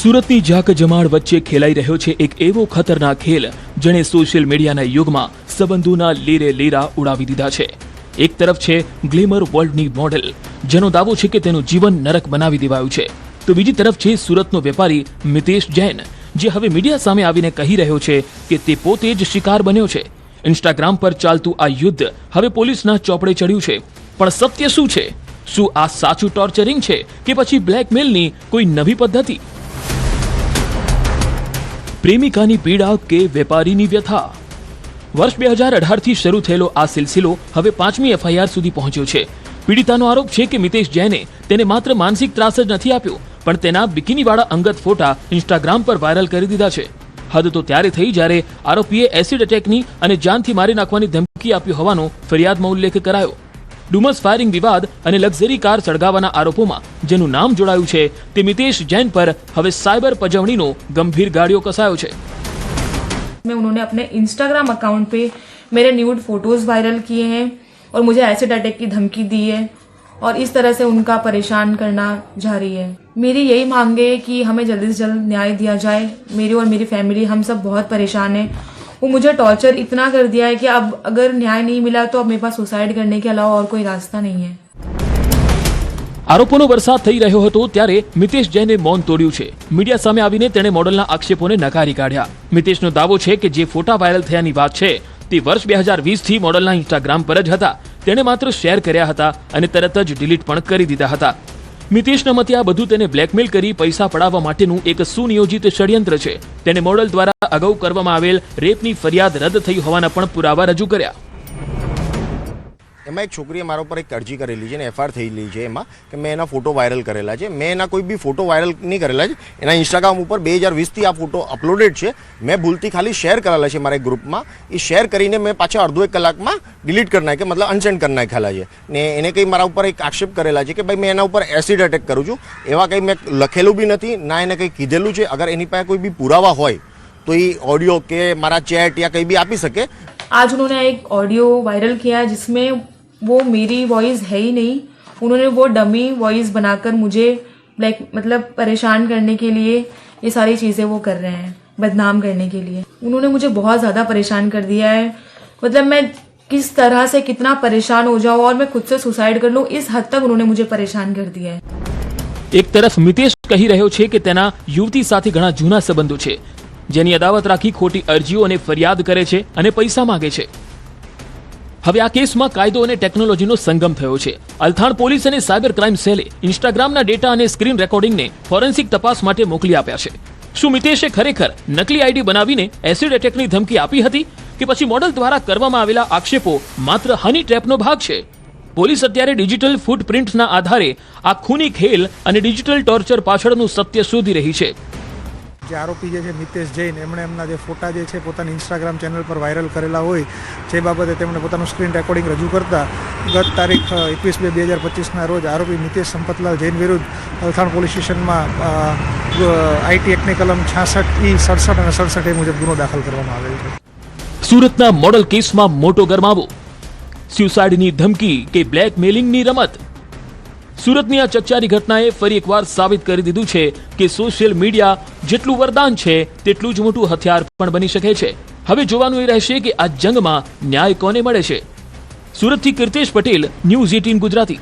સુરતની જાકજમાળ વચ્ચે ખેલાઈ રહ્યો છે એક એવો ખતરનાક ખેલ જેણે સોશિયલ મીડિયાના યુગમાં સંબંધોના લીરે લીરા ઉડાવી દીધા છે। એક તરફ છે ગ્લેમર વર્લ્ડની મોડેલ જેનો દાવો છે કે તેનું જીવન નરક બનાવી દેવાયું છે, તો બીજી તરફ છે સુરતનો વેપારી મિતેશ જૈન જે હવે મીડિયા સામે આવીને કહી રહ્યો છે કે તે પોતે જ શિકાર બન્યો છે। ઇન્સ્ટાગ્રામ પર ચાલતું આ યુદ્ધ હવે પોલીસના ચોપડે ચડ્યું છે, પણ સત્ય શું છે? શું આ સાચું ટોર્ચરિંગ છે કે પછી બ્લેકમેલની કોઈ નવી પદ્ધતિ? પ્રેમિકાની પીડા કે વેપારીની વ્યથા? વર્ષ 2018થી શરૂ થયેલો આ સિલસિલો હવે 5મી FIR સુધી પહોંચ્યો છે। પીડિતાનો આરોપ છે કે મિતેશ જૈને તેને માત્ર માનસિક ત્રાસ જ નથી આપ્યો, પણ તેના બિકીનીવાળા અંગત ફોટા ઇન્સ્ટાગ્રામ પર વાયરલ કરી દીધા છે। હદ તો ત્યારે થઈ જ્યારે આરોપીએ એસિડ એટેકની અને જાનથી મારી નાખવાની ધમકી આપી હોવાનો ફરિયાદમાં ઉલ્લેખ કરાયો। ડુમસ ફાયરિંગ વિવાદ અને લક્ઝરી કાર સળગાવવાના આરોપોમાં જેનું નામ જોડાયું છે તે મિતેશ જૈન પર હવે સાયબર પજવણીનો ગંભીર ગાળિયો કસાયો છે। उन्होंने अपने इंस्टाग्राम अकाउंट पे मेरे न्यूड फोटोज वायरल किए हैं और मुझे एसिड अटैक की धमकी दी है और इस तरह से उनका परेशान करना जारी है। मेरी यही मांग है कि हमें जल्दी से जल्द न्याय दिया जाए। मेरी और मेरी फैमिली हम सब बहुत परेशान हैं। वो मुझे टॉर्चर इतना कर दिया है कि अब अगर न्याय नहीं मिला तो अब मेरे पास सुसाइड करने के अलावा और कोई रास्ता नहीं है। આરોપોનો વરસાદ થઈ રહ્યો હતો ત્યારે મિતેશ જૈને મૌન તોડ્યું છે। મીડિયા સામે આવીને તેણે મોડલના આક્ષેપોને નકારી કાઢ્યા। મિતેશનો દાવો છે કે જે ફોટા વાયરલ થયાની વાત છે તે વર્ષ 2020થી મોડલના ઇન્સ્ટાગ્રામ પર જ હતા। તેણે માત્ર શેર કર્યા હતા અને તરત જ ડિલીટ પણ કરી દીધા હતા। મિતેશના મતે આ બધું તેને બ્લેકમેલ કરી પૈસા પડાવવા માટેનું એક સુનિયોજિત ષડયંત્ર છે। તેને મોડલ દ્વારા અગાઉ કરવામાં આવેલ રેપની ફરિયાદ રદ થઈ હોવાના પણ પુરાવા રજૂ કર્યા। એમાં એક છોકરીએ મારા ઉપર એક અરજી કરેલી છે ને FIR થયેલી છે એમાં કે મેં એના ફોટો વાયરલ કરેલા છે। મેં એના કોઈ બી ફોટો વાયરલ નહીં કરેલા છે। એના ઇન્સ્ટાગ્રામ ઉપર 2020થી આ ફોટો અપલોડેડ છે। મેં ભૂલથી ખાલી શેર કરેલા છે મારા ગ્રુપમાં। એ શેર કરીને મેં પાછા અડધો 1 કલાકમાં ડિલીટ કરી નાખ્યા, મતલબ અનસેન્ડ કરી નાખેલા છે। ને એને કંઈ મારા ઉપર એક આક્ષેપ કરેલા છે કે ભાઈ મેં એના ઉપર એસિડ અટેક કરું છું। એવા કંઈ મેં લખેલું બી નથી, ના એને કંઈ કીધેલું છે। અગર એની પાસે કોઈ બી પુરાવા હોય તો એ ઓડિયો કે મારા ચેટ या કંઈ બી આપી શકે। आज उन्होंने एक ऑडियो वायरल किया जिसमें वो मेरी वॉइस है ही नहीं। उन्होंने वो डमी वॉइस बनाकर मुझे मतलब परेशान करने के लिए ये सारी चीज़ें वो कर रहे हैं, बदनाम करने के लिए। उन्होंने मुझे बहुत ज़्यादा परेशान कर दिया है। मतलब मैं किस तरह से कितना परेशान हो जाऊँ और मैं खुद से सुसाइड कर लूँ, इस हद तक उन्होंने मुझे परेशान कर दिया है। એક તરફ મિતેશ કહી રહ્યો છે કે તેના યુવતી સાથે ઘણા જૂના સંબંધો છે, જેની અદાવત રાખી ખોટી અરજીઓ અને ફરિયાદ કરે છે અને પૈસા માંગે છે। હવે આ કેસમાં કાયદો અને ટેકનોલોજીનો સંગમ થયો છે। અલથાણ પોલીસ અને સાયબર ક્રાઇમ સેલે ઇન્સ્ટાગ્રામના ડેટા અને સ્ક્રીન રેકોર્ડિંગને ફોરેન્સિક તપાસ માટે મોકલી આપ્યા છે। શું મિતેશે ખરેખર નકલી આઈડી બનાવીને એસિડ એટેકની ધમકી આપી હતી કે પછી મોડલ દ્વારા કરવામાં આવેલા આક્ષેપો માત્ર હની ટ્રેપનો ભાગ છે? પોલીસ અત્યારે ડિજિટલ ફૂટપ્રિન્ટ્સના આધારે આ ખૂની ખેલ અને ડિજિટલ ટોર્ચર પાછળનું સત્ય શોધી રહી છે। જે આરોપી જે છે મિતેશ જૈન, એમણે એમના જે ફોટા જે છે પોતાની ઇન્સ્ટાગ્રામ ચેનલ પર વાયરલ કરેલા હોય જે બાબતે તેમણે પોતાનું સ્ક્રીન રેકોર્ડિંગ રજૂ કરતા ગત તારીખ 21/2/2025ના રોજ આરોપી મિતેશ સંપતલાલ જૈન વિરુદ્ધ અલથાણ પોલીસ સ્ટેશનમાં IT એક્ટની કલમ 66E 67 અને 67A મુજબ ગુનો દાખલ કરવામાં આવેલ છે। સુરતના મોડલ કેસમાં મોટો ગરમાવો, સ્યુસાઇડની ધમકી કે બ્લેકમેલિંગની રમત? સુરતની આ ચકચારી ઘટનાએ ફરી એકવાર સાબિત કરી દીધું છે કે સોશિયલ મીડિયા જેટલું વરદાન છે તેટલું જ મોટું હથિયાર પણ બની શકે છે। હવે જોવાનું એ રહેશે કે આ જંગમાં ન્યાય કોને મળે છે। સુરતથી કીર્તેશ પટેલ, ન્યૂઝ 18 ગુજરાતી।